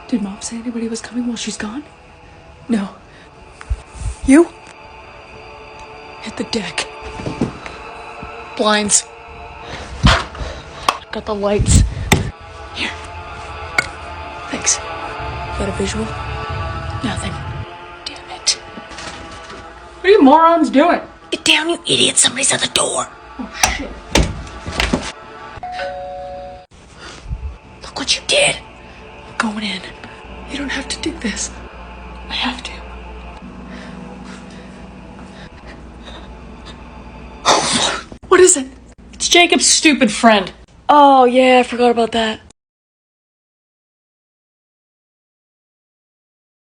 Did Mom say anybody was coming while she's gone? No. You? Hit the deck. Blinds. Got the lights. Here. Thanks. Is that a visual? Nothing. Damn it. What are you morons doing? Get down, you idiot. Somebody's at the door. Oh, shit. Look what you did. I'm going in. You don't have to do this. I have to. What is it? It's Jacob's stupid friend. Oh, yeah, I forgot about that.